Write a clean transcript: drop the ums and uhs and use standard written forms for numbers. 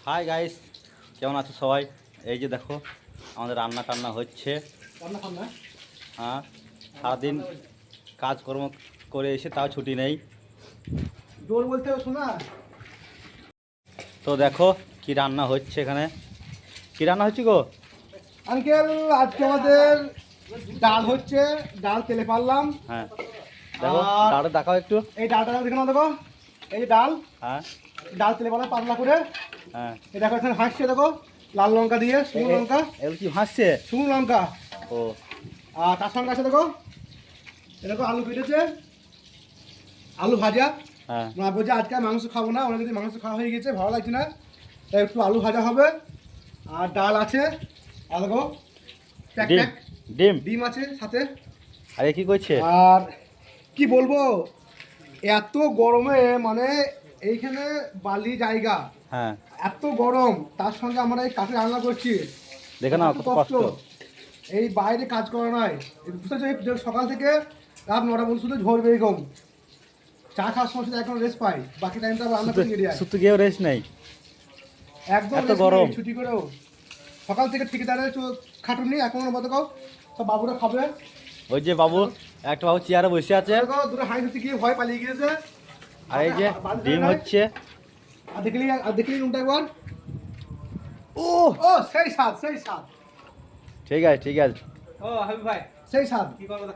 Hi guys, কেমন আছো সবাই? এই যে দেখো আমাদের রান্না টান্না হচ্ছে। হ্যাঁ, সারাদিন কাজকর্ম করে এসে তাও ছুটি নেই। জোর বলতে শোনা। তো দেখো কি রান্না হচ্ছে এখানে। কি রান্না হচ্ছে গো? আঙ্কেল আজকে আমাদের ডাল হচ্ছে, ডাল তেলে পারলাম। হ্যাঁ দেখো, আর ডালটা দেখাও একটু। এই ডালটা দেখে নাও, দেখো এই যে ডাল, হ্যাঁ ডাল তেলে পারলাম পাতলা করে। হ্যাঁ, এই দেখো এখানে হাসছে, দেখো লাল লঙ্কা দিয়ে, শুকনো লঙ্কা, এগুলো কি ভাসছে? শুকনো লঙ্কা। ও আর তার সঙ্গে আছে দেখো, এ দেখো আলু কেটেছে, আলু ভাজা। হ্যাঁ, মা বলছে আজকে আর মাংস খাবো না, অনেকদিন মাংস খাওয়া হয়ে গেছে, ভালো লাগছে না, তাই একটু আলু ভাজা হবে। আর ডাল আছে, আর দেখো প্যাক ডিম প্যাক ডিম। ডিম আছে সাথে। আরে কি করছে? আর কি বলবো, এত গরমে মানে এইখানে বালি জায়গা, হ্যাঁ এত গরম, তার সঙ্গে আমরা এই কাঠে রান্না করছি। দেখে নাও কত কষ্ট। এই বাইরে কাজ করা নয়, এই বুঝতে পারছো, এই সকাল থেকে রাত 9টা পর্যন্ত শুধু ঝরবে এরকম। চা খাওয়ার সময় শুধু এখন রেস্ট পাই, বাকি টাইমটা রান্না করে নিয়ে যায়। শুধু গিয়েও রেস্ট নেই, একদম এত rest গরম। নেই, ছুটি করেও সকাল থেকে ঠিকাদারের খাটুনি, এখন বলতো সব বাবুরা খাবে। ওই যে বাবু, একটা বাবু চেয়ারে বসে আছে, দেখো দুটো হাঁড়ি ধরতে গিয়ে ভয় পালিয়ে গিয়েছে। আর এই যে ডিম হচ্ছে। আর দেখলি নুনটা একবার। ও ও সেই স্বাদ, সেই স্বাদ, ঠিক আছে ঠিক আছে। ও হাবিব ভাই সেই স্বাদ। কি করবো?